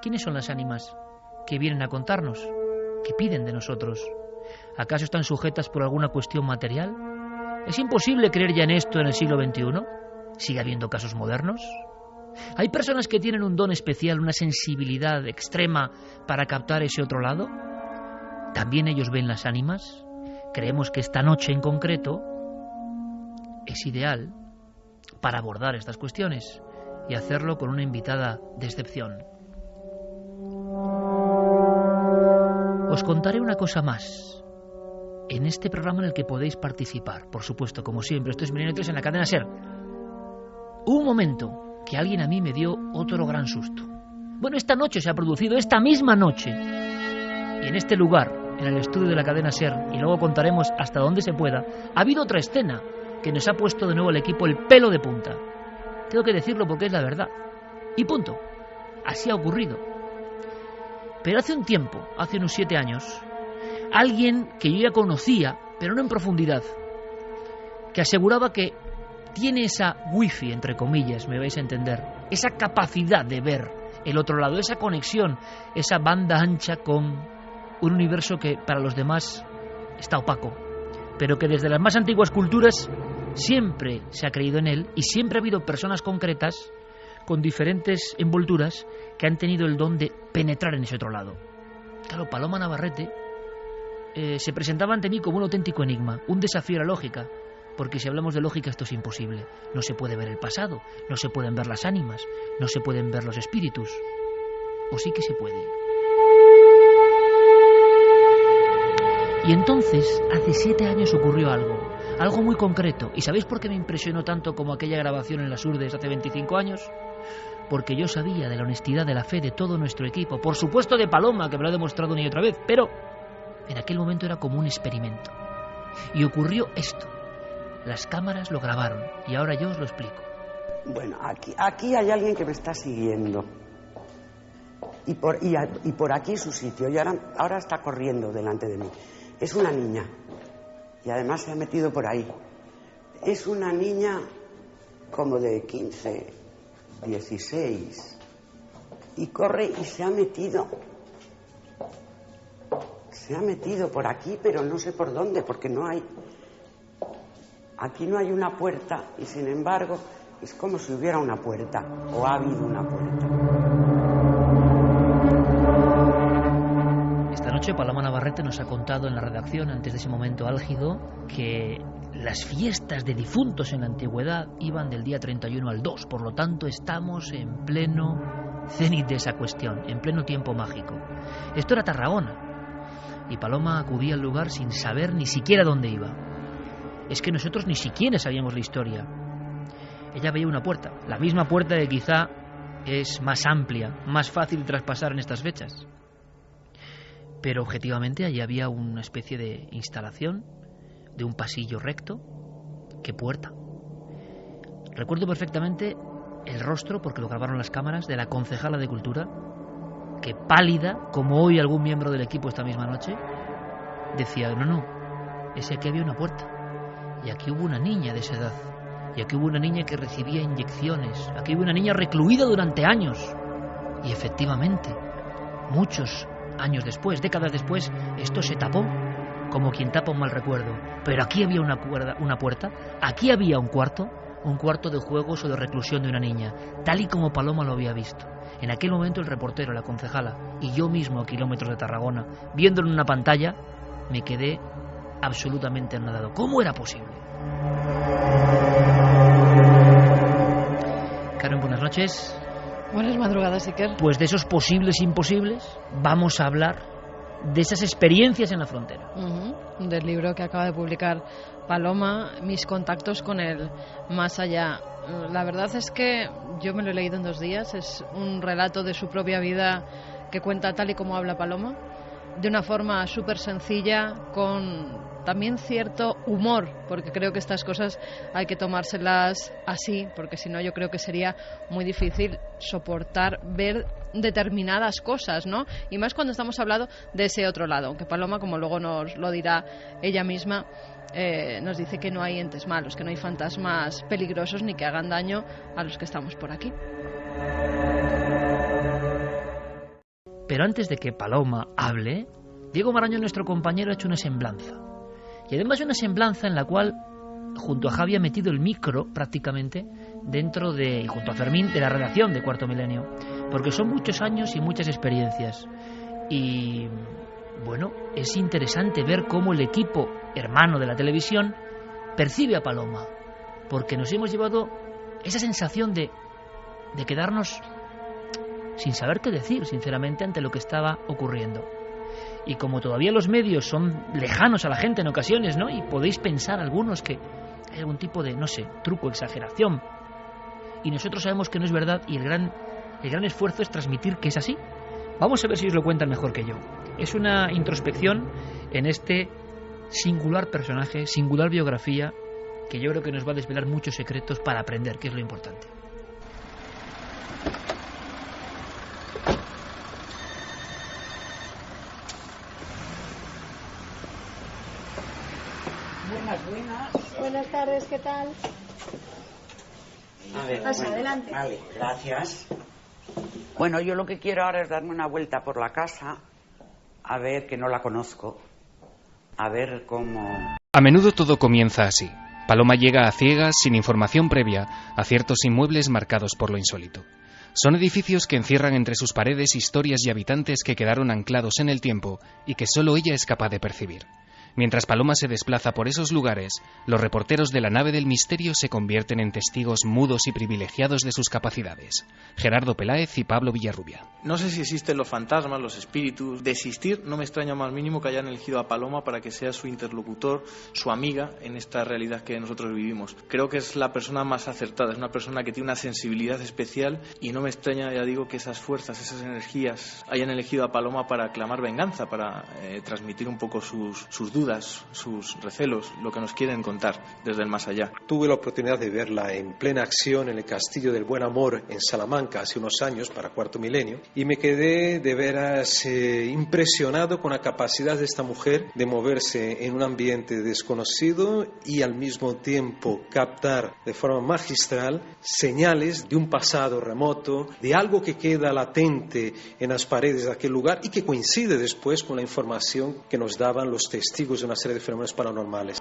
¿Quiénes son las ánimas que vienen a contarnos? ¿Qué piden de nosotros? ¿Acaso están sujetas por alguna cuestión material? ¿Es imposible creer ya en esto en el siglo XXI? ¿Sigue habiendo casos modernos? ¿Hay personas que tienen un don especial, una sensibilidad extrema para captar ese otro lado? ¿También ellos ven las ánimas? Creemos que esta noche en concreto es ideal para abordar estas cuestiones y hacerlo con una invitada de excepción. Os contaré una cosa más en este programa en el que podéis participar, por supuesto, como siempre. Esto es Milenio 3 en la cadena SER. Un momento que alguien a mí me dio otro gran susto. Bueno, esta noche se ha producido, esta misma noche, y en este lugar, en el estudio de la cadena SER, y luego contaremos hasta dónde se pueda, ha habido otra escena que nos ha puesto de nuevo el equipo el pelo de punta. Tengo que decirlo porque es la verdad. Y punto. Así ha ocurrido. Pero hace un tiempo, hace unos 7 años, alguien que yo ya conocía, pero no en profundidad, que aseguraba que tiene esa wifi, entre comillas, me vais a entender, esa capacidad de ver el otro lado, esa conexión, esa banda ancha con un universo que para los demás está opaco, pero que desde las más antiguas culturas siempre se ha creído en él y siempre ha habido personas concretas con diferentes envolturas que han tenido el don de penetrar en ese otro lado. Claro, Paloma Navarrete se presentaba ante mí como un auténtico enigma, un desafío a la lógica, porque si hablamos de lógica esto es imposible. No se puede ver el pasado, no se pueden ver las ánimas, no se pueden ver los espíritus. ¿O sí que se puede? Y entonces, hace 7 años ocurrió algo muy concreto. ¿Y sabéis por qué me impresionó tanto como aquella grabación en las Urdes hace 25 años? Porque yo sabía de la honestidad, de la fe de todo nuestro equipo, por supuesto de Paloma, que me lo ha demostrado una y otra vez, pero en aquel momento era como un experimento. Y ocurrió esto. Las cámaras lo grabaron y ahora yo os lo explico. Bueno, aquí hay alguien que me está siguiendo y por aquí su sitio y ahora está corriendo delante de mí. Es una niña y además se ha metido por ahí. Es una niña como de 15, 16 y corre y se ha metido por aquí, pero no sé por dónde, porque no hay. Aquí no hay una puerta y sin embargo es como si hubiera una puerta o ha habido una puerta. Esta noche Paloma Navarrete nos ha contado en la redacción, antes de ese momento álgido, que las fiestas de difuntos en la antigüedad iban del día 31 al 2, por lo tanto estamos en pleno cenit de esa cuestión, en pleno tiempo mágico. Esto era Tarragona y Paloma acudía al lugar sin saber ni siquiera dónde iba. Es que nosotros ni siquiera sabíamos la historia. Ella veía una puerta, la misma puerta que quizá es más amplia, más fácil de traspasar en estas fechas. Pero objetivamente allí había una especie de instalación, de un pasillo recto. ¿Qué puerta? Recuerdo perfectamente el rostro, porque lo grabaron las cámaras, de la concejala de Cultura, que pálida, como hoy algún miembro del equipo esta misma noche, decía, no, es que aquí había una puerta. Y aquí hubo una niña de esa edad. Y aquí hubo una niña que recibía inyecciones. Aquí hubo una niña recluida durante años. Y efectivamente, muchos años después, décadas después, esto se tapó, como quien tapa un mal recuerdo. Pero aquí había una puerta, aquí había un cuarto de juegos o de reclusión de una niña, tal y como Paloma lo había visto. En aquel momento el reportero, la concejala y yo mismo a kilómetros de Tarragona, viéndolo en una pantalla, me quedé absolutamente anonadado. ¿Cómo era posible? Karen, buenas noches. Buenas madrugadas, Iker. Pues de esos posibles imposibles vamos a hablar de esas experiencias en la frontera. Del libro que acaba de publicar Paloma, mis contactos con el más allá. La verdad es que yo me lo he leído en 2 días. Es un relato de su propia vida que cuenta tal y como habla Paloma, de una forma súper sencilla, con también cierto humor, porque creo que estas cosas hay que tomárselas así, porque si no yo creo que sería muy difícil soportar ver determinadas cosas, ¿no? Y más cuando estamos hablando de ese otro lado, aunque Paloma, como luego nos lo dirá ella misma, nos dice que no hay entes malos, que no hay fantasmas peligrosos ni que hagan daño a los que estamos por aquí. Pero antes de que Paloma hable, Diego Marañón, nuestro compañero, ha hecho una semblanza. Y además una semblanza en la cual, junto a Javi, ha metido el micro prácticamente dentro de, y junto a Fermín, de la redacción de Cuarto Milenio. Porque son muchos años y muchas experiencias. Y bueno, es interesante ver cómo el equipo hermano de la televisión percibe a Paloma. Porque nos hemos llevado esa sensación de quedarnos sin saber qué decir, sinceramente, ante lo que estaba ocurriendo. Y como todavía los medios son lejanos a la gente en ocasiones, ¿no? Y podéis pensar algunos que hay algún tipo de, no sé, truco, exageración. Y nosotros sabemos que no es verdad, y el gran esfuerzo es transmitir que es así. Vamos a ver si os lo cuentan mejor que yo. Es una introspección en este singular personaje, singular biografía, que yo creo que nos va a desvelar muchos secretos para aprender, que es lo importante. Buenas tardes, ¿qué tal? A ver, Pasa, adelante. Vale, gracias. Bueno, yo lo que quiero ahora es darme una vuelta por la casa, a ver, que no la conozco, a ver cómo... A menudo todo comienza así. Paloma llega a ciegas, sin información previa, a ciertos inmuebles marcados por lo insólito. Son edificios que encierran entre sus paredes historias y habitantes que quedaron anclados en el tiempo y que solo ella es capaz de percibir. Mientras Paloma se desplaza por esos lugares, los reporteros de la nave del misterio se convierten en testigos mudos y privilegiados de sus capacidades. Gerardo Peláez y Pablo Villarrubia. No sé si existen los fantasmas, los espíritus. De existir, no me extraña más mínimo que hayan elegido a Paloma para que sea su interlocutor, su amiga en esta realidad que nosotros vivimos. Creo que es la persona más acertada, es una persona que tiene una sensibilidad especial y no me extraña, ya digo, que esas fuerzas, esas energías hayan elegido a Paloma para clamar venganza, para transmitir un poco sus dudas, sus recelos, lo que nos quieren contar desde el más allá. Tuve la oportunidad de verla en plena acción en el Castillo del Buen Amor en Salamanca hace unos años para Cuarto Milenio y me quedé de veras impresionado con la capacidad de esta mujer de moverse en un ambiente desconocido y al mismo tiempo captar de forma magistral señales de un pasado remoto, de algo que queda latente en las paredes de aquel lugar y que coincide después con la información que nos daban los testigos de una serie de fenómenos paranormales.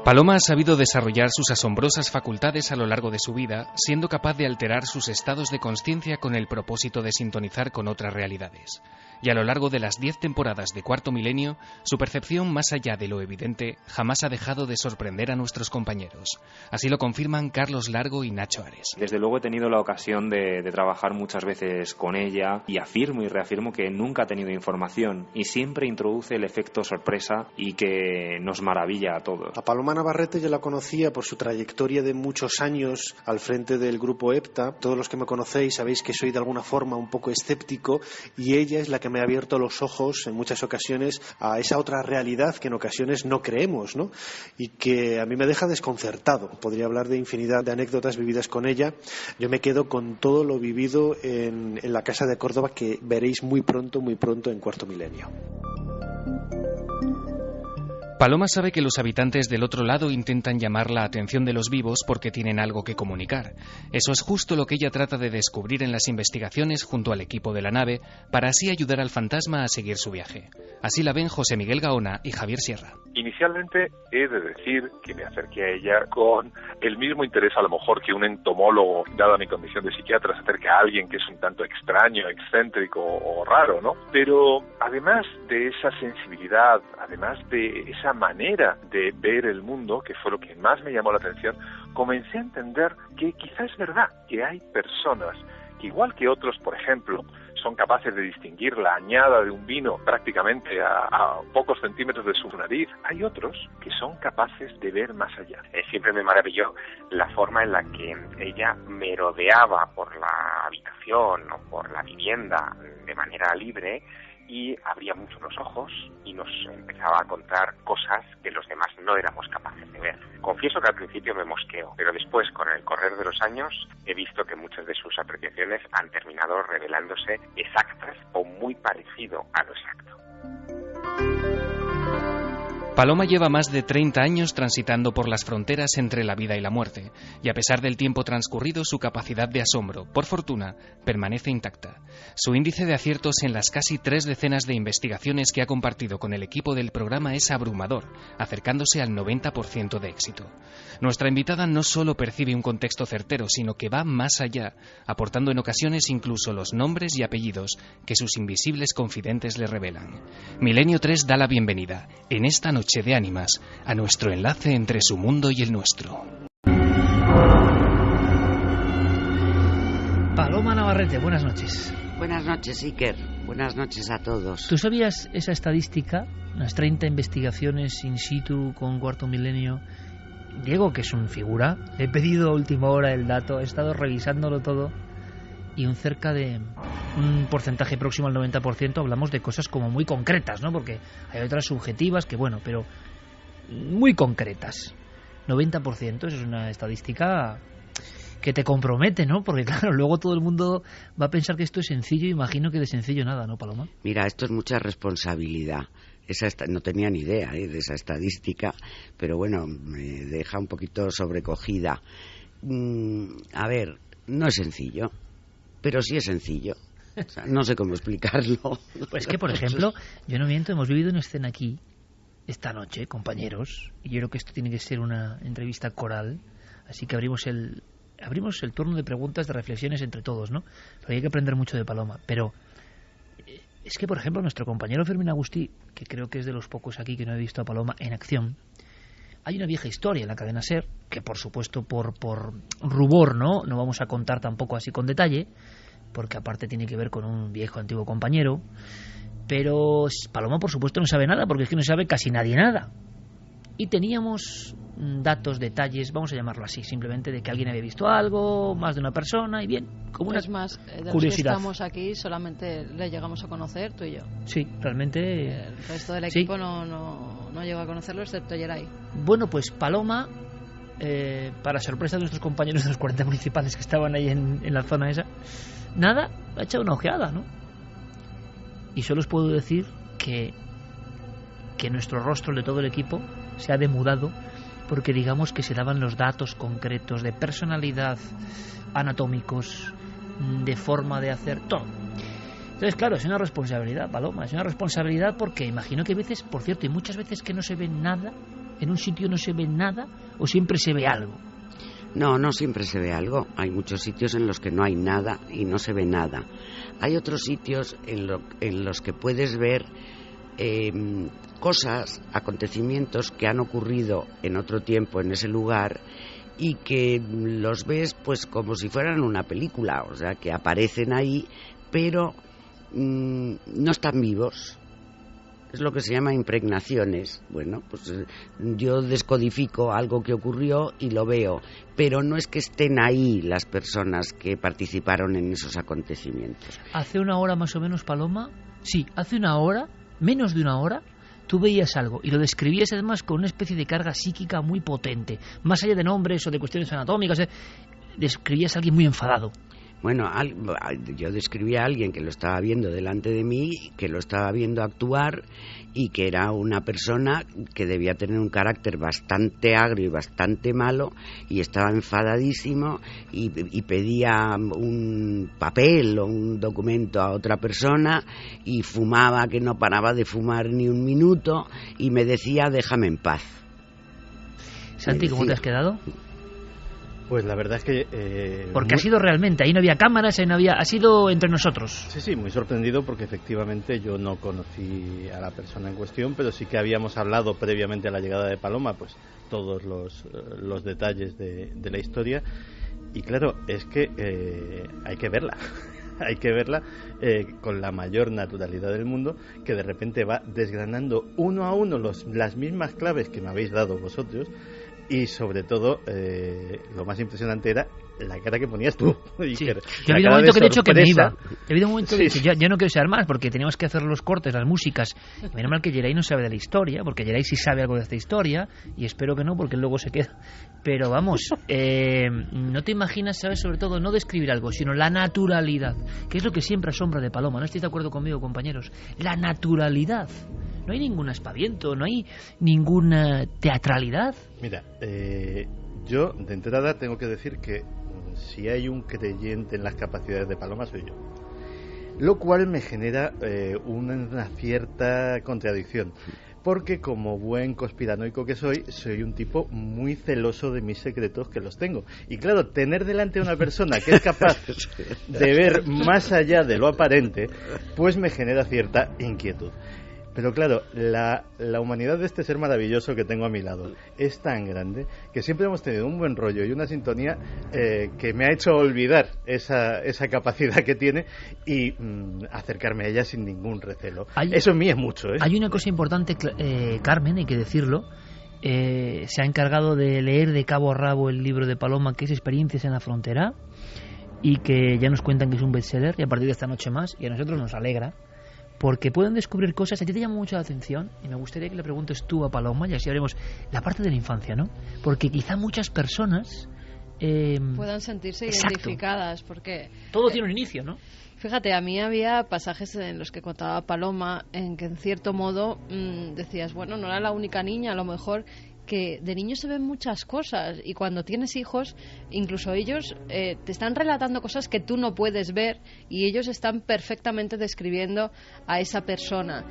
Paloma ha sabido desarrollar sus asombrosas facultades a lo largo de su vida, siendo capaz de alterar sus estados de consciencia con el propósito de sintonizar con otras realidades. Y a lo largo de las 10 temporadas de Cuarto Milenio, su percepción más allá de lo evidente jamás ha dejado de sorprender a nuestros compañeros. Así lo confirman Carlos Largo y Nacho Ares. Desde luego he tenido la ocasión de trabajar muchas veces con ella y afirmo y reafirmo que nunca ha tenido información y siempre introduce el efecto sorpresa y que nos maravilla a todos. A Paloma Navarrete yo la conocía por su trayectoria de muchos años al frente del grupo EPTA. Todos los que me conocéis sabéis que soy de alguna forma un poco escéptico y ella es la que me ha abierto los ojos en muchas ocasiones a esa otra realidad que en ocasiones no creemos, ¿no? Y que a mí me deja desconcertado. Podría hablar de infinidad de anécdotas vividas con ella. Yo me quedo con todo lo vivido en la Casa de Córdoba, que veréis muy pronto en Cuarto Milenio. Paloma sabe que los habitantes del otro lado intentan llamar la atención de los vivos porque tienen algo que comunicar. Eso es justo lo que ella trata de descubrir en las investigaciones junto al equipo de la nave, para así ayudar al fantasma a seguir su viaje. Así la ven José Miguel Gaona y Javier Sierra. Inicialmente he de decir que me acerqué a ella con el mismo interés a lo mejor que un entomólogo, dada mi condición de psiquiatra, se acerca a alguien que es un tanto extraño, excéntrico o raro, ¿no? Pero además de esa sensibilidad, además de esa manera de ver el mundo, que fue lo que más me llamó la atención, comencé a entender que quizá es verdad que hay personas que, igual que otros, por ejemplo, son capaces de distinguir la añada de un vino prácticamente a pocos centímetros de su nariz. Hay otros que son capaces de ver más allá. Siempre me maravilló la forma en la que ella merodeaba por la habitación o por la vivienda de manera libre y abría mucho los ojos y nos empezaba a contar cosas que los demás no éramos capaces de ver. Confieso que al principio me mosqueó, pero después, con el correr de los años, he visto que muchas de sus apreciaciones han terminado revelándose exactas o muy parecido a lo exacto. Paloma lleva más de 30 años transitando por las fronteras entre la vida y la muerte, y a pesar del tiempo transcurrido, su capacidad de asombro, por fortuna, permanece intacta. Su índice de aciertos en las casi 3 decenas de investigaciones que ha compartido con el equipo del programa es abrumador, acercándose al 90% de éxito. Nuestra invitada no solo percibe un contexto certero, sino que va más allá, aportando en ocasiones incluso los nombres y apellidos que sus invisibles confidentes le revelan. Milenio 3 da la bienvenida, en esta noche de ánimas, a nuestro enlace entre su mundo y el nuestro. Paloma Navarrete, buenas noches. Buenas noches, Iker. Buenas noches a todos. ¿Tú sabías esa estadística? Las 30 investigaciones in situ con Cuarto Milenio. Diego, que es un figura, le he pedido a última hora el dato, he estado revisándolo todo y cerca de un porcentaje próximo al 90% hablamos de cosas como muy concretas, ¿no? Porque hay otras subjetivas que, bueno, pero muy concretas. 90%, eso es una estadística que te compromete, ¿no? Porque claro, luego todo el mundo va a pensar que esto es sencillo, imagino que de sencillo nada, ¿no, Paloma? Mira, esto es mucha responsabilidad. No tenía ni idea de esa estadística, pero bueno, me deja un poquito sobrecogida. A ver, no es sencillo, pero sí es sencillo. O sea, no sé cómo explicarlo. Pues que, por ejemplo, yo no miento, hemos vivido una escena aquí esta noche, compañeros, y yo creo que esto tiene que ser una entrevista coral, así que abrimos el turno de preguntas, de reflexiones entre todos, ¿no? Pero hay que aprender mucho de Paloma, pero es que, por ejemplo, nuestro compañero Fermín Agustí, que creo que es de los pocos aquí que no he visto a Paloma en acción, hay una vieja historia en la cadena SER, que por supuesto por rubor, ¿no? No vamos a contar tampoco así con detalle, porque aparte tiene que ver con un viejo antiguo compañero, pero Paloma por supuesto no sabe nada, porque es que no sabe casi nadie nada. Y teníamos datos, detalles, vamos a llamarlo así, simplemente de que alguien había visto algo, más de una persona, y bien, como una de curiosidad. Los que estamos aquí solamente le llegamos a conocer, tú y yo. Sí, realmente. El resto del equipo no llegó a conocerlo, excepto Yeray. Bueno, pues Paloma, para sorpresa de nuestros compañeros de los 40 municipales que estaban ahí en la zona esa, nada, ha echado una ojeada, ¿no? Y solo os puedo decir que nuestro rostro, de todo el equipo, se ha demudado, porque digamos que se daban los datos concretos de personalidad, anatómicos, de forma de hacer todo. Entonces, claro, es una responsabilidad, Paloma, es una responsabilidad, porque imagino que a veces, por cierto, y muchas veces que no se ve nada, en un sitio no se ve nada, o siempre se ve algo. No siempre se ve algo. Hay muchos sitios en los que no hay nada y no se ve nada. Hay otros sitios en los que puedes ver cosas, acontecimientos que han ocurrido en otro tiempo en ese lugar y que los ves pues como si fueran una película, o sea, que aparecen ahí, pero no están vivos. Es lo que se llama impregnaciones. Bueno, pues yo descodifico algo que ocurrió y lo veo, pero no es que estén ahí las personas que participaron en esos acontecimientos. Hace una hora más o menos, Paloma, sí, hace una hora, menos de una hora, tú veías algo y lo describías además con una especie de carga psíquica muy potente, más allá de nombres o de cuestiones anatómicas, describías a alguien muy enfadado. Bueno, yo describí a alguien que lo estaba viendo delante de mí, que lo estaba viendo actuar y que era una persona que debía tener un carácter bastante agrio y bastante malo, y estaba enfadadísimo y pedía un papel o un documento a otra persona y fumaba, que no paraba de fumar ni un minuto, y me decía: déjame en paz. Santi, ¿cómo te has quedado? Pues la verdad es que... porque ha sido realmente, ahí no había cámaras, ahí no había, ha sido entre nosotros. Sí, muy sorprendido, porque efectivamente yo no conocí a la persona en cuestión, pero sí que habíamos hablado previamente a la llegada de Paloma, pues todos los detalles de la historia, y claro, es que hay que verla. Hay que verla con la mayor naturalidad del mundo, que de repente va desgranando uno a uno las mismas claves que me habéis dado vosotros. Y sobre todo, lo más impresionante era la cara que ponías tú. Sí. Yo ha habido un momento que he dicho que me iba. Ha habido un momento que he dicho, ya no quiero saber más, porque teníamos que hacer los cortes, las músicas. Y menos mal que Geray no sabe de la historia, porque Geray sí sabe algo de esta historia, y espero que no, porque luego se queda. Pero vamos, no te imaginas, ¿sabes? Sobre todo, no describir algo, sino la naturalidad, que es lo que siempre asombra de Paloma. ¿No estáis de acuerdo conmigo, compañeros? La naturalidad. No hay ningún aspaviento, no hay ninguna teatralidad. Mira, yo de entrada tengo que decir que si hay un creyente en las capacidades de Paloma soy yo, lo cual me genera una cierta contradicción, porque como buen conspiranoico que soy un tipo muy celoso de mis secretos, que los tengo, y claro, tener delante a una persona que es capaz de ver más allá de lo aparente, pues me genera cierta inquietud. Pero claro, la humanidad de este ser maravilloso que tengo a mi lado es tan grande que siempre hemos tenido un buen rollo y una sintonía que me ha hecho olvidar esa capacidad que tiene y acercarme a ella sin ningún recelo. Eso en mí es mucho, ¿eh? Hay una cosa importante, Carmen, hay que decirlo. Se ha encargado de leer de cabo a rabo el libro de Paloma, que es Experiencias en la Frontera, y que ya nos cuentan que es un bestseller, y a partir de esta noche más, y a nosotros nos alegra, porque pueden descubrir cosas. A ti te llama mucho la atención, y me gustaría que le preguntes tú a Paloma, y así haremos la parte de la infancia, ¿no? Porque quizá muchas personas puedan sentirse exacto, identificadas, porque todo tiene un inicio, ¿no? Fíjate, a mí había pasajes en los que contaba Paloma en que en cierto modo decías, bueno, no era la única niña, a lo mejor, que de niños se ven muchas cosas, y cuando tienes hijos, incluso ellos te están relatando cosas que tú no puedes ver, y ellos están perfectamente describiendo a esa persona.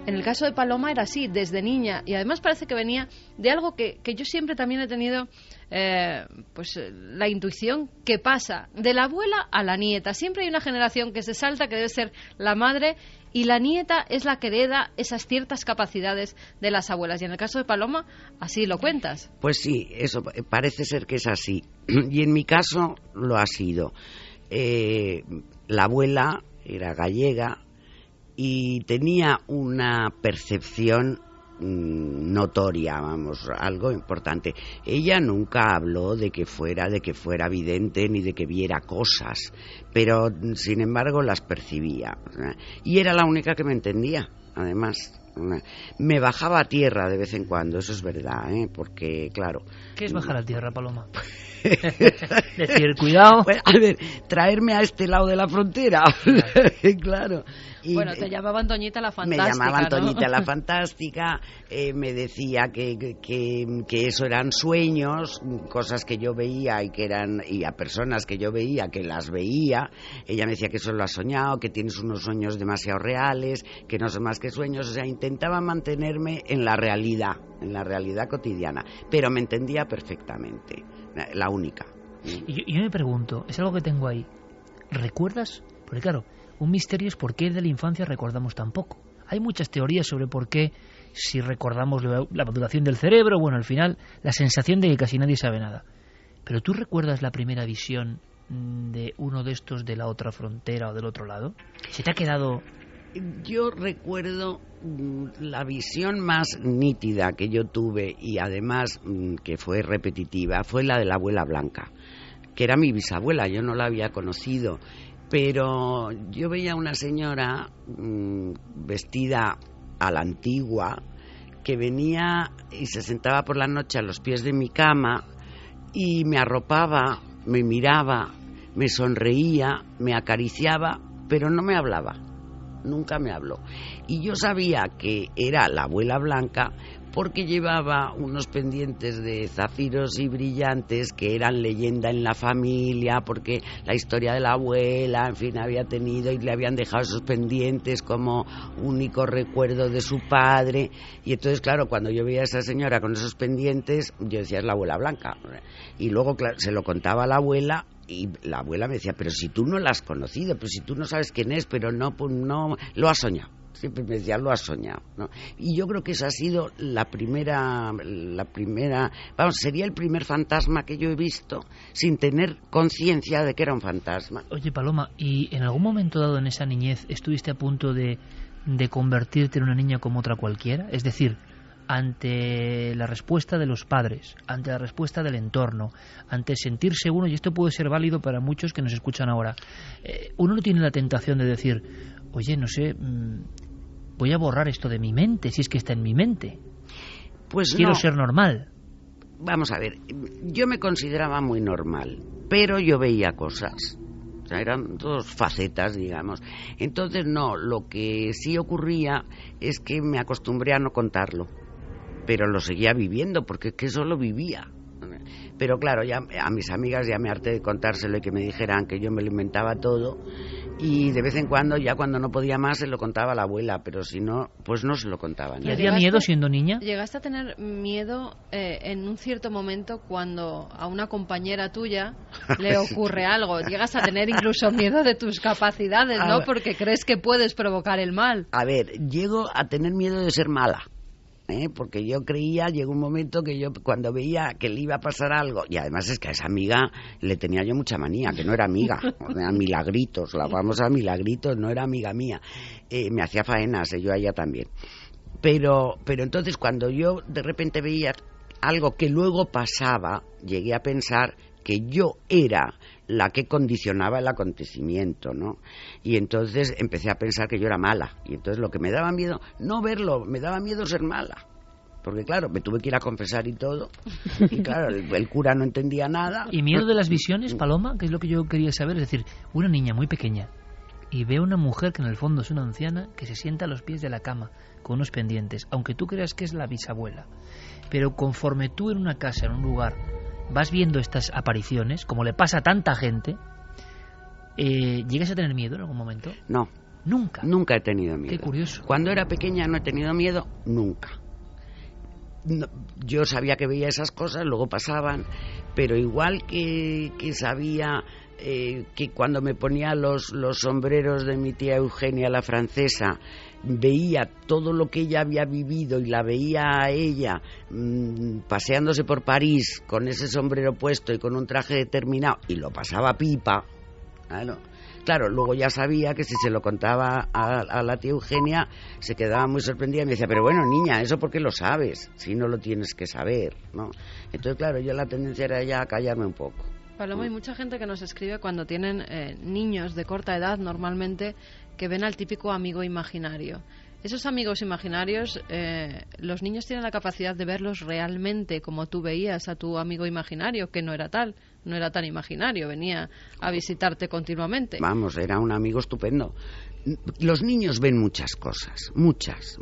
En el caso de Paloma era así, desde niña, y además parece que venía de algo que yo siempre también he tenido, pues la intuición, que pasa de la abuela a la nieta. Siempre hay una generación que se salta, que debe ser la madre, y la nieta es la que hereda esas ciertas capacidades de las abuelas. Y en el caso de Paloma, así lo cuentas. Pues sí, eso parece ser que es así. Y en mi caso lo ha sido. La abuela era gallega y tenía una percepción notoria, vamos, algo importante. Ella nunca habló de que fuera vidente ni de que viera cosas, pero sin embargo las percibía, y era la única que me entendía, además. Me bajaba a tierra de vez en cuando, eso es verdad, porque claro. ¿Qué es bajar a tierra, Paloma? Decir, cuidado. Pues, a ver, traerme a este lado de la frontera, claro. Y bueno, te llamaban Toñita la Fantástica. Me llamaban, ¿no? Toñita la Fantástica, me decía que eso eran sueños, cosas que yo veía y a personas que yo veía que las veía. Ella me decía que eso lo has soñado, que tienes unos sueños demasiado reales, que no son más que sueños. O sea, intentaba mantenerme en la realidad cotidiana, pero me entendía perfectamente, la única. Y yo me pregunto, es algo que tengo ahí, ¿recuerdas? Porque claro, un misterio es por qué de la infancia recordamos tan poco. Hay muchas teorías sobre por qué, si recordamos la maduración del cerebro, bueno, al final la sensación de que casi nadie sabe nada. Pero ¿tú recuerdas la primera visión de uno de estos de la otra frontera o del otro lado? ¿Se te ha quedado...? Yo recuerdo la visión más nítida que yo tuve, y además que fue repetitiva, fue la de la abuela Blanca, que era mi bisabuela. Yo no la había conocido, pero yo veía a una señora vestida a la antigua, que venía y se sentaba por la noche a los pies de mi cama y me arropaba, me miraba, me sonreía, me acariciaba, pero no me hablaba. Nunca me habló. Y yo sabía que era la abuela Blanca porque llevaba unos pendientes de zafiros y brillantes que eran leyenda en la familia, porque la historia de la abuela, en fin, había tenido y le habían dejado esos pendientes como único recuerdo de su padre. Y entonces, claro, cuando yo veía a esa señora con esos pendientes, yo decía, es la abuela Blanca. Y luego, claro, se lo contaba a la abuela, y la abuela me decía, pero si tú no la has conocido, pero si tú no sabes quién es, pero no, pues no, lo has soñado. Siempre me decía, lo has soñado, ¿no? Y yo creo que esa ha sido la primera, vamos, sería el primer fantasma que yo he visto sin tener conciencia de que era un fantasma. Oye, Paloma, ¿y en algún momento dado en esa niñez estuviste a punto de convertirte en una niña como otra cualquiera? Es decir, ante la respuesta de los padres, ante la respuesta del entorno, ante sentirse uno, y esto puede ser válido para muchos que nos escuchan ahora, uno no tiene la tentación de decir, oye, no sé, voy a borrar esto de mi mente, si es que está en mi mente. Pues quiero no. ser normal. Vamos a ver, yo me consideraba muy normal, pero yo veía cosas. O sea, eran dos facetas, digamos. Entonces, no, lo que sí ocurría es que me acostumbré a no contarlo. Pero lo seguía viviendo, porque es que eso lo vivía. Pero claro, ya a mis amigas ya me harté de contárselo y que me dijeran que yo me lo inventaba todo. Y de vez en cuando, ya cuando no podía más, se lo contaba a la abuela, pero si no, pues no se lo contaba. ¿Y había miedo siendo niña? ¿Llegaste a tener miedo en un cierto momento cuando a una compañera tuya le ocurre algo? ¿Llegas a tener incluso miedo de tus capacidades, no? Porque crees que puedes provocar el mal. A ver, llego a tener miedo de ser mala. Porque yo creía, llegó un momento que yo cuando veía que le iba a pasar algo, y además es que a esa amiga le tenía yo mucha manía, que no era amiga, eran Milagritos, la famosa Milagritos, no era amiga mía, me hacía faenas, yo a ella también, pero entonces cuando yo de repente veía algo que luego pasaba, llegué a pensar que yo era la que condicionaba el acontecimiento, ¿no? Y entonces empecé a pensar que yo era mala. Y entonces lo que me daba miedo, no verlo, me daba miedo ser mala. Porque claro, me tuve que ir a confesar y todo. Y claro, el cura no entendía nada. ¿Y miedo de las visiones, Paloma? Que es lo que yo quería saber. Es decir, una niña muy pequeña y ve a una mujer que en el fondo es una anciana que se sienta a los pies de la cama con unos pendientes, aunque tú creas que es la bisabuela. Pero conforme tú en una casa, en un lugar, vas viendo estas apariciones, como le pasa a tanta gente, ¿llegas a tener miedo en algún momento? No. ¿Nunca? Nunca he tenido miedo. Qué curioso. Cuando era pequeña no he tenido miedo, nunca. No, yo sabía que veía esas cosas, luego pasaban, pero igual que sabía que cuando me ponía los sombreros de mi tía Eugenia, la francesa, veía todo lo que ella había vivido y la veía a ella paseándose por París con ese sombrero puesto y con un traje determinado y lo pasaba pipa. Claro, luego ya sabía que si se lo contaba a la tía Eugenia se quedaba muy sorprendida y me decía, pero bueno, niña, ¿eso por qué lo sabes? Si no lo tienes que saber, ¿no? Entonces, claro, yo la tendencia era ya a callarme un poco. Paloma, hay mucha gente que nos escribe cuando tienen niños de corta edad, normalmente, que ven al típico amigo imaginario. Esos amigos imaginarios, los niños tienen la capacidad de verlos realmente como tú veías a tu amigo imaginario, que no era tal, no era tan imaginario, venía a visitarte continuamente. Vamos, era un amigo estupendo. Los niños ven muchas cosas, muchas,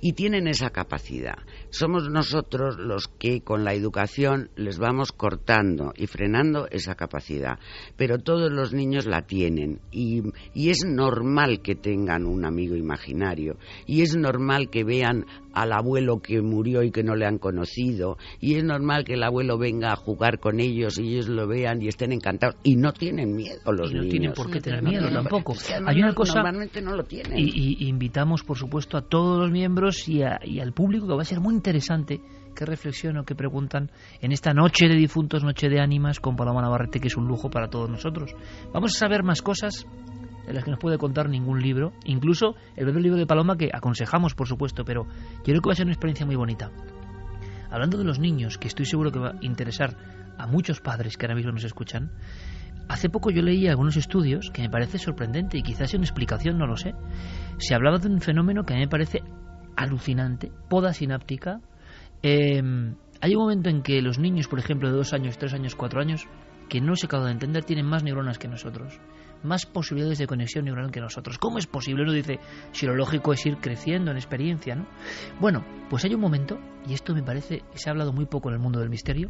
y tienen esa capacidad. Somos nosotros los que con la educación les vamos cortando y frenando esa capacidad, pero todos los niños la tienen y es normal que tengan un amigo imaginario y es normal que vean al abuelo que murió y que no le han conocido y es normal que el abuelo venga a jugar con ellos y ellos lo vean y estén encantados y no tienen miedo los niños. No tienen por qué tener miedo tampoco. Es que hay una cosa, normalmente no lo tienen. Y invitamos, por supuesto, a todos los miembros y al público, que va a ser muy interesante que reflexionen o que preguntan en esta noche de difuntos, noche de ánimas, con Paloma Navarrete, que es un lujo para todos nosotros. Vamos a saber más cosas de las que nos puede contar ningún libro, incluso el breve libro de Paloma, que aconsejamos, por supuesto, pero yo creo que va a ser una experiencia muy bonita. Hablando de los niños, que estoy seguro que va a interesar a muchos padres que ahora mismo nos escuchan, hace poco yo leí algunos estudios que me parece sorprendente y quizás sea una explicación, no lo sé. Se hablaba de un fenómeno que a mí me parece alucinante, poda sináptica. Hay un momento en que los niños, por ejemplo, de 2 años, 3 años, 4 años, que no se acaba de entender, tienen más neuronas que nosotros, más posibilidades de conexión neuronal que nosotros. ¿Cómo es posible? Uno dice, si lo lógico es ir creciendo en experiencia, ¿no? Bueno, pues hay un momento, y esto me parece, se ha hablado muy poco en el mundo del misterio,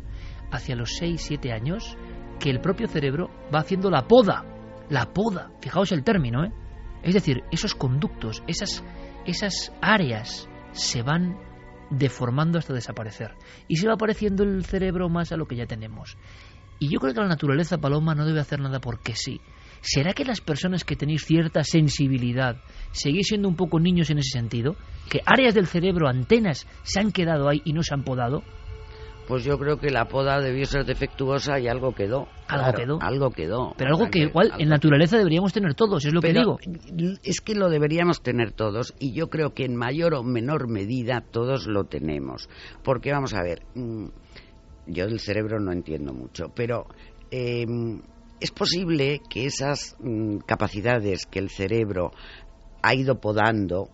hacia los 6, 7 años, que el propio cerebro va haciendo la poda, fijaos el término, ¿eh? Es decir, esos conductos, esas áreas se van deformando hasta desaparecer, y se va pareciendo el cerebro más a lo que ya tenemos. Y yo creo que la naturaleza, Paloma, no debe hacer nada porque sí. ¿Será que las personas que tenéis cierta sensibilidad seguís siendo un poco niños en ese sentido? ¿Que áreas del cerebro, antenas, se han quedado ahí y no se han podado? Pues yo creo que la poda debió ser defectuosa y algo quedó. Algo quedó. Pero algo que igual en naturaleza deberíamos tener todos, es lo que digo. Es que lo deberíamos tener todos y yo creo que en mayor o menor medida todos lo tenemos. Porque vamos a ver, yo del cerebro no entiendo mucho, pero es posible que esas capacidades que el cerebro ha ido podando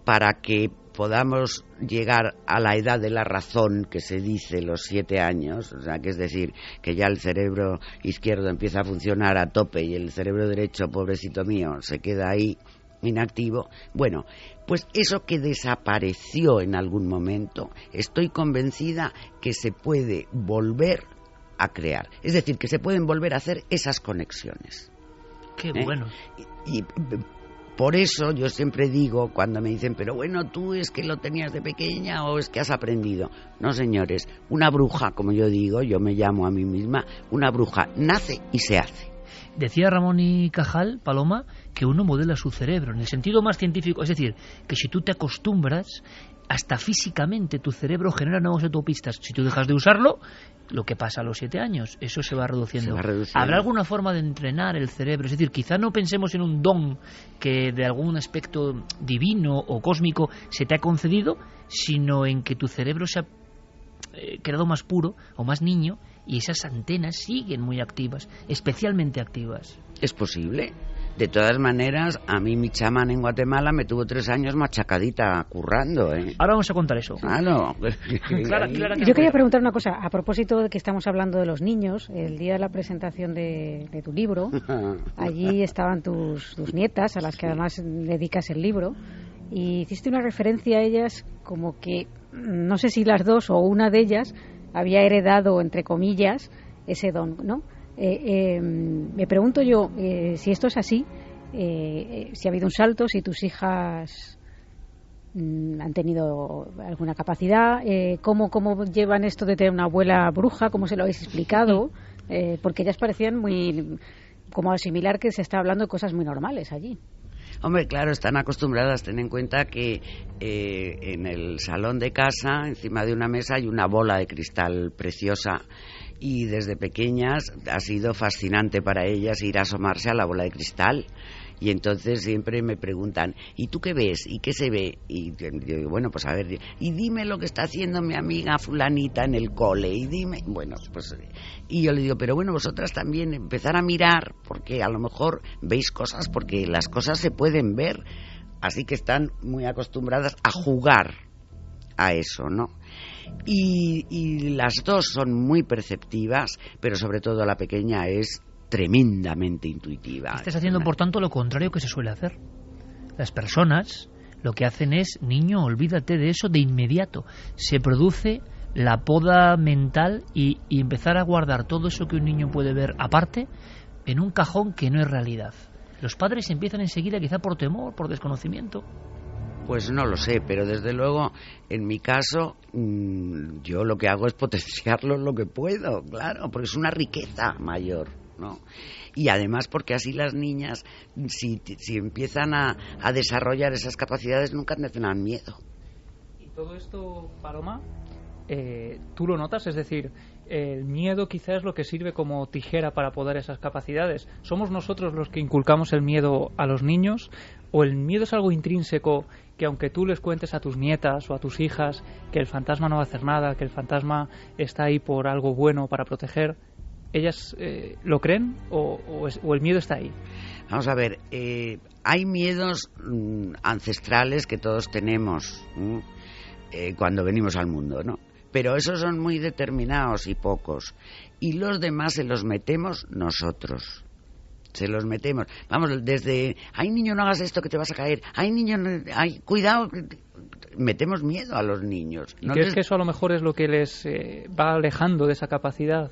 para que podamos llegar a la edad de la razón, que se dice los 7 años, o sea, que es decir, que ya el cerebro izquierdo empieza a funcionar a tope y el cerebro derecho, pobrecito mío, se queda ahí inactivo. Bueno, pues eso que desapareció en algún momento, estoy convencida que se puede volver a crear. Es decir, que se pueden volver a hacer esas conexiones. Qué bueno. Y por eso yo siempre digo, cuando me dicen, pero bueno, tú es que lo tenías de pequeña o es que has aprendido. No, señores, una bruja, como yo digo, yo me llamo a mí misma, una bruja nace y se hace. Decía Ramón y Cajal, Paloma, que uno modela su cerebro, en el sentido más científico, es decir, que si tú te acostumbras, hasta físicamente tu cerebro genera nuevas autopistas. Si tú dejas de usarlo, lo que pasa a los 7 años, eso se va reduciendo. ¿Habrá alguna forma de entrenar el cerebro? Es decir, quizá no pensemos en un don que de algún aspecto divino o cósmico se te ha concedido, sino en que tu cerebro se ha quedado más puro o más niño y esas antenas siguen muy activas, especialmente activas. ¿Es posible? De todas maneras, a mí mi chamán en Guatemala me tuvo 3 años machacadita currando, ¿eh? Ahora vamos a contar eso. No. Yo quería preguntar una cosa, a propósito de que estamos hablando de los niños, el día de la presentación de tu libro, allí estaban tus nietas, a las que además dedicas el libro, y hiciste una referencia a ellas como que, no sé si las dos o una de ellas había heredado, entre comillas, ese don, ¿no? Me pregunto yo si esto es así, si ha habido un salto, si tus hijas han tenido alguna capacidad, cómo llevan esto de tener una abuela bruja, cómo se lo habéis explicado, porque ellas parecían muy como asimilar que se está hablando de cosas muy normales allí. Hombre, claro, están acostumbradas. Ten en cuenta que en el salón de casa, encima de una mesa, hay una bola de cristal preciosa. Y desde pequeñas ha sido fascinante para ellas ir a asomarse a la bola de cristal. Y entonces siempre me preguntan, ¿y tú qué ves? ¿Y qué se ve? Y yo digo, bueno, pues a ver, y dime lo que está haciendo mi amiga fulanita en el cole, y dime, bueno, pues... Y yo le digo, pero bueno, vosotras también empezar a mirar, porque a lo mejor veis cosas, porque las cosas se pueden ver, así que están muy acostumbradas a jugar a eso, ¿no? Y las dos son muy perceptivas, pero sobre todo la pequeña es tremendamente intuitiva. Estás haciendo, por tanto, lo contrario que se suele hacer. Las personas lo que hacen es, niño, olvídate de eso de inmediato. Se produce la poda mental y empezar a guardar todo eso que un niño puede ver aparte en un cajón que no es realidad. Los padres empiezan enseguida, quizá por temor, por desconocimiento. Pues no lo sé, pero desde luego, en mi caso, yo lo que hago es potenciarlo lo que puedo, claro, porque es una riqueza mayor, ¿no? Y además porque así las niñas, si empiezan a desarrollar esas capacidades, nunca tendrán miedo. Y todo esto, Paloma, ¿tú lo notas? Es decir, el miedo quizás es lo que sirve como tijera para podar esas capacidades. ¿Somos nosotros los que inculcamos el miedo a los niños? ¿O el miedo es algo intrínseco que aunque tú les cuentes a tus nietas o a tus hijas que el fantasma no va a hacer nada, que el fantasma está ahí por algo bueno para proteger, ellas lo creen o el miedo está ahí? Vamos a ver, hay miedos ancestrales que todos tenemos cuando venimos al mundo, ¿no? Pero esos son muy determinados y pocos. Y los demás se los metemos nosotros. Se los metemos. Vamos, desde, ay niño, no hagas esto que te vas a caer. Ay niño, ay, cuidado. Metemos miedo a los niños. ¿Y crees que eso a lo mejor es lo que les va alejando de esa capacidad?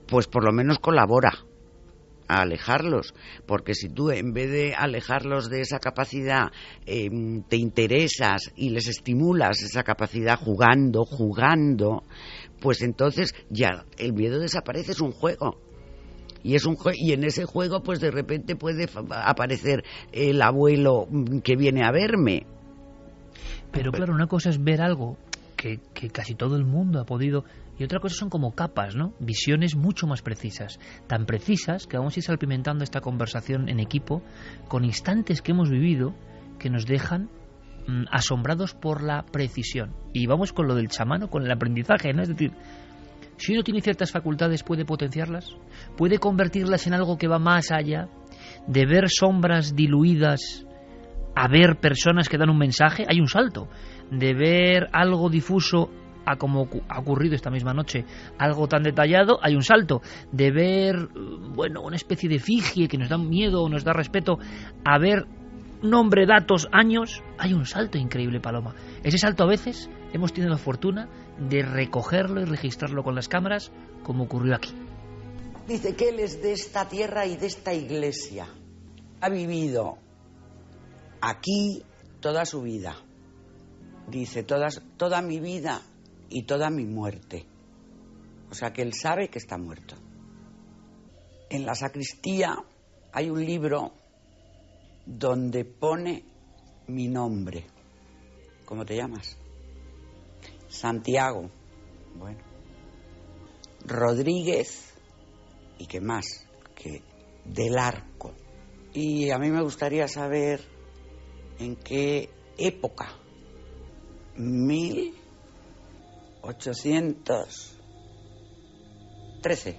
Pues por lo menos colabora a alejarlos, porque si tú en vez de alejarlos de esa capacidad te interesas y les estimulas esa capacidad jugando, pues entonces ya el miedo desaparece, es un juego. Y en ese juego pues de repente puede aparecer el abuelo que viene a verme. Pero claro, una cosa es ver algo que casi todo el mundo ha podido y otra cosa son como capas, ¿no? Visiones mucho más precisas, tan precisas que vamos a ir salpimentando esta conversación en equipo con instantes que hemos vivido que nos dejan asombrados por la precisión. Y vamos con lo del chamán o con el aprendizaje, ¿no? Es decir, si uno tiene ciertas facultades, puede potenciarlas, puede convertirlas en algo que va más allá de ver sombras diluidas a ver personas que dan un mensaje. Hay un salto de ver algo difuso a como ha ocurrido esta misma noche, algo tan detallado. Hay un salto de ver, bueno, una especie de efigie que nos da miedo o nos da respeto, a ver nombre, datos, años. Hay un salto increíble, Paloma. Ese salto a veces hemos tenido la fortuna de recogerlo y registrarlo con las cámaras, como ocurrió aquí. Dice que él es de esta tierra y de esta iglesia. Ha vivido aquí toda su vida. Dice, toda mi vida y toda mi muerte. O sea que él sabe que está muerto. En la sacristía hay un libro donde pone mi nombre. ¿Cómo te llamas? Santiago. Bueno. Rodríguez. ¿Y qué más? Que del Arco. Y a mí me gustaría saber en qué época. 1813.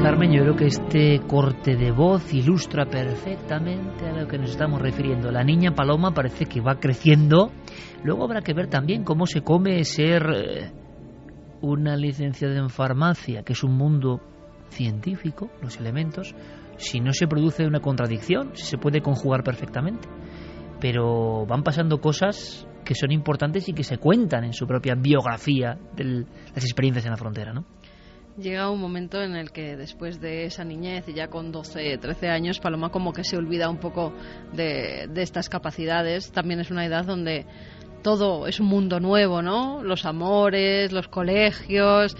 Carmen, yo creo que este corte de voz ilustra perfectamente a lo que nos estamos refiriendo. La niña Paloma parece que va creciendo. Luego habrá que ver también cómo se come ser una licenciada en farmacia, que es un mundo científico, los elementos, si no se produce una contradicción, si se puede conjugar perfectamente. Pero van pasando cosas que son importantes y que se cuentan en su propia biografía de las experiencias en la frontera, ¿no? Llega un momento en el que después de esa niñez, y ya con 12, 13 años, Paloma como que se olvida un poco de estas capacidades. También es una edad donde todo es un mundo nuevo, ¿no? Los amores, los colegios,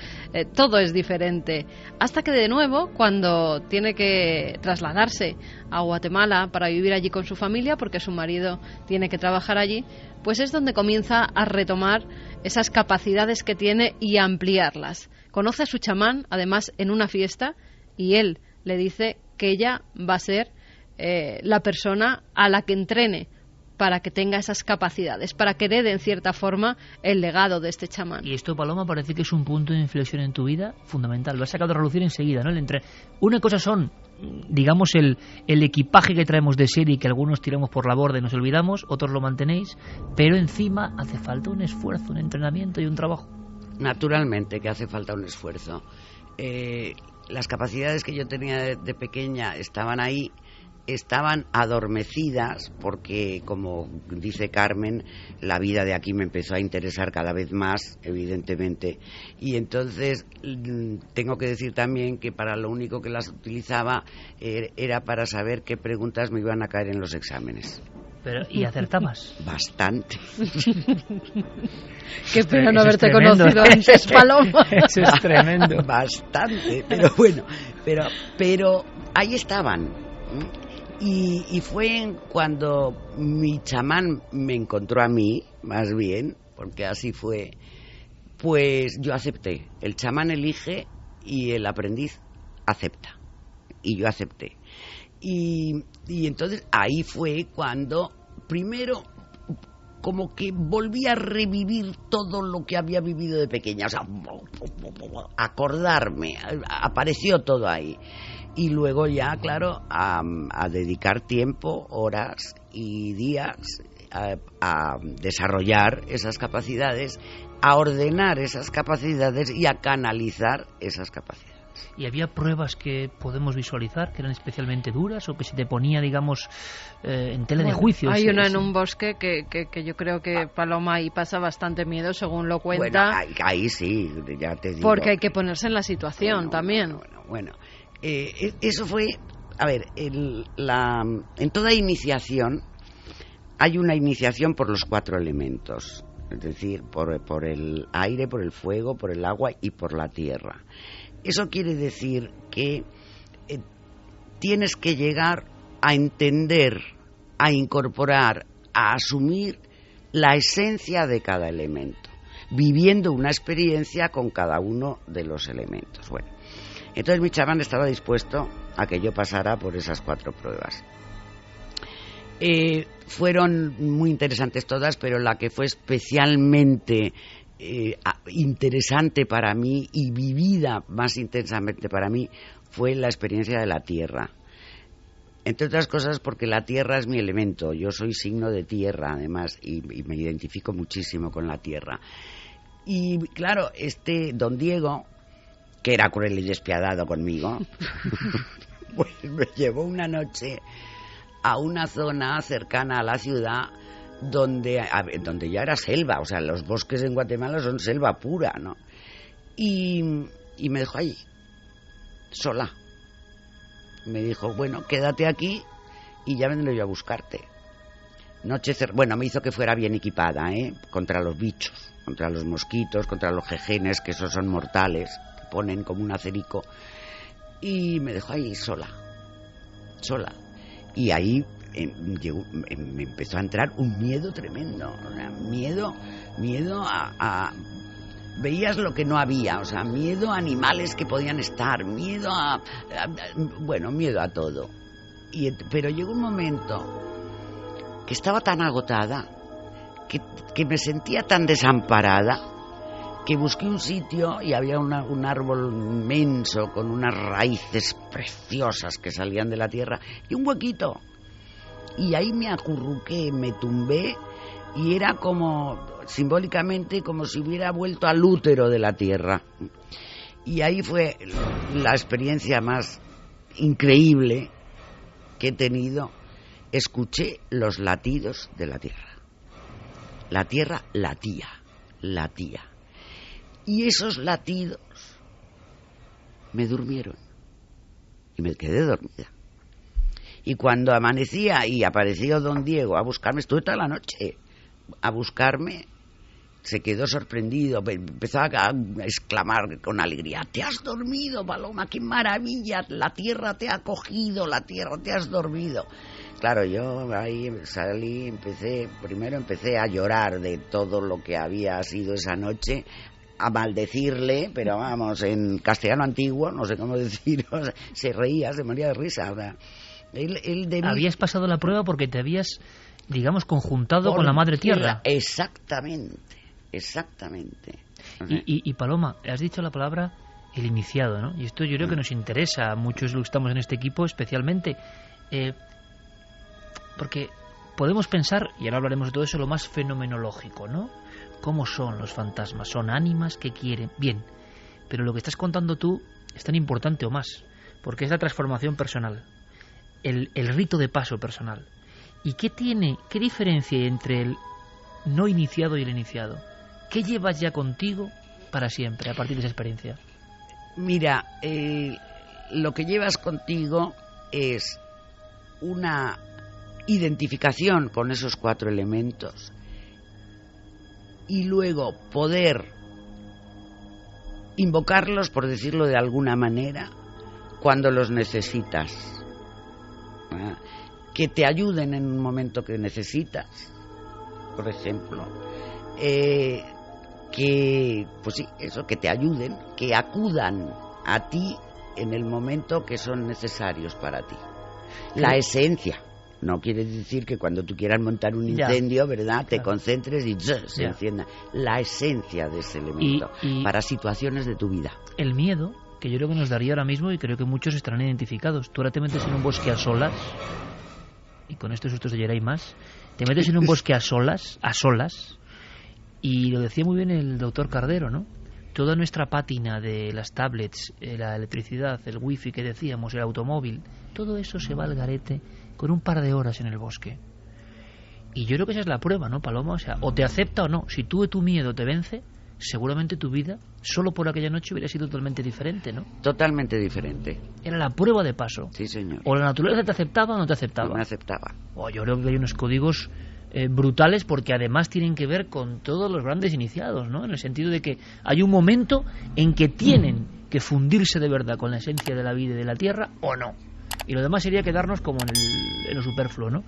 todo es diferente. Hasta que de nuevo, cuando tiene que trasladarse a Guatemala para vivir allí con su familia, porque su marido tiene que trabajar allí, pues es donde comienza a retomar esas capacidades que tiene y a ampliarlas. Conoce a su chamán, además, en una fiesta, y él le dice que ella va a ser la persona a la que entrene para que tenga esas capacidades, para que herede en cierta forma el legado de este chamán. Y esto, Paloma, parece que es un punto de inflexión en tu vida fundamental. Lo has sacado a relucir enseguida, ¿no? Una cosa son, digamos, el equipaje que traemos de serie y que algunos tiramos por la borda y nos olvidamos, otros lo mantenéis, pero encima hace falta un esfuerzo, un entrenamiento y un trabajo. Naturalmente que hace falta un esfuerzo. Las capacidades que yo tenía de pequeña estaban ahí, estaban adormecidas porque, como dice Carmen, la vida de aquí me empezó a interesar cada vez más, evidentemente, y entonces tengo que decir también que para lo único que las utilizaba era para saber qué preguntas me iban a caer en los exámenes. ¿Y acertabas? Bastante. Qué pena no haberte conocido antes, Paloma. Eso es tremendo. Bastante, pero bueno, pero ahí estaban. Y fue cuando mi chamán me encontró a mí, más bien, porque así fue, pues yo acepté. El chamán elige y el aprendiz acepta. Y yo acepté. Y entonces ahí fue cuando primero como que volví a revivir todo lo que había vivido de pequeña, o sea, acordarme, apareció todo ahí. Y luego ya, claro, a dedicar tiempo, horas y días a desarrollar esas capacidades, a ordenar esas capacidades y a canalizar esas capacidades. ¿Y había pruebas que podemos visualizar que eran especialmente duras o que se te ponía, digamos, en tela de juicio? Hay una en un bosque que yo creo que Paloma ahí pasa bastante miedo, según lo cuenta. Bueno, ahí sí, ya te digo. Porque hay que ponerse en la situación también. Bueno. Eso fue, a ver, en toda iniciación hay una iniciación por los 4 elementos, es decir, por el aire, por el fuego, por el agua y por la tierra. Eso quiere decir que tienes que llegar a entender, a incorporar, a asumir la esencia de cada elemento, viviendo una experiencia con cada uno de los elementos. Bueno, entonces mi chamán estaba dispuesto a que yo pasara por esas 4 pruebas. Fueron muy interesantes todas, pero la que fue especialmente interesante para mí y vivida más intensamente para mí fue la experiencia de la tierra. Entre otras cosas porque la tierra es mi elemento. Yo soy signo de tierra, además, y me identifico muchísimo con la tierra. Y claro, don Diego, que era cruel y despiadado conmigo, pues me llevó una noche a una zona cercana a la ciudad donde ya era selva. O sea, los bosques en Guatemala son selva pura, ¿no? Y me dejó allí, sola. Me dijo, bueno, quédate aquí y ya vendré yo a buscarte. Bueno, me hizo que fuera bien equipada, contra los bichos, contra los mosquitos, contra los jejenes, que esos son mortales, que ponen como un acerico. Y me dejó ahí sola. Y ahí me empezó a entrar un miedo tremendo, o sea, miedo a veías lo que no había, o sea, miedo a animales que podían estar, miedo miedo a todo. Pero llegó un momento que estaba tan agotada, que me sentía tan desamparada, que busqué un sitio y había un árbol inmenso con unas raíces preciosas que salían de la tierra y un huequito. Y ahí me acurruqué, me tumbé y era como, simbólicamente, como si hubiera vuelto al útero de la tierra. Y ahí fue la experiencia más increíble que he tenido. Escuché los latidos de la tierra. La tierra latía. Y esos latidos me durmieron. Y me quedé dormida. Y cuando amanecía y apareció don Diego a buscarme, estuve toda la noche a buscarme, se quedó sorprendido, empezó a exclamar con alegría: «¿Te has dormido, Paloma? ¡Qué maravilla! La tierra te ha cogido, la tierra te has dormido». Claro, yo ahí salí, empecé a llorar de todo lo que había sido esa noche, a maldecirle, pero vamos, en castellano antiguo, no sé cómo deciros, se reía, se moría de risa. O sea, habías pasado la prueba porque te habías, digamos, conjuntado con la Madre Tierra. Exactamente. Y Paloma, has dicho la palabra el iniciado, ¿no? Y esto yo creo que nos interesa a muchos los que estamos en este equipo especialmente, porque podemos pensar, y ahora hablaremos de todo eso, lo más fenomenológico, ¿no? ¿Cómo son los fantasmas? ¿Son ánimas que quieren? Bien, pero lo que estás contando tú es tan importante o más, porque es la transformación personal, el rito de paso personal. ¿Y qué diferencia hay entre el no iniciado y el iniciado? ¿Qué llevas ya contigo para siempre a partir de esa experiencia? Mira, lo que llevas contigo es una identificación con esos 4 elementos y luego poder invocarlos, por decirlo de alguna manera, cuando los necesitas, que te ayuden en un momento que necesitas, por ejemplo, que te ayuden, que acudan a ti en el momento que son necesarios para ti. La esencia. No quiere decir que cuando tú quieras montar un incendio, ¿verdad?, te concentres y se encienda. La esencia de ese elemento para situaciones de tu vida. El miedo, que yo creo que nos daría ahora mismo, y creo que muchos estarán identificados. Tú ahora te metes en un bosque a solas, y con estos sustos de Geray más, te metes en un bosque a solas, y lo decía muy bien el doctor Cardero, ¿no? Toda nuestra pátina de las tablets, la electricidad, el wifi que decíamos, el automóvil, todo eso se va al garete con un par de horas en el bosque. Y yo creo que esa es la prueba, ¿no, Paloma? O sea, o te acepta o no. Si tu miedo te vence, seguramente tu vida, solo por aquella noche, hubiera sido totalmente diferente, ¿no? Totalmente diferente. Era la prueba de paso. Sí, señor. O la naturaleza te aceptaba o no te aceptaba. No me aceptaba. Yo creo que hay unos códigos brutales, porque además tienen que ver con todos los grandes iniciados, ¿no? En el sentido de que hay un momento en que tienen que fundirse de verdad con la esencia de la vida y de la tierra, o no. Y lo demás sería quedarnos como en lo superfluo, ¿no?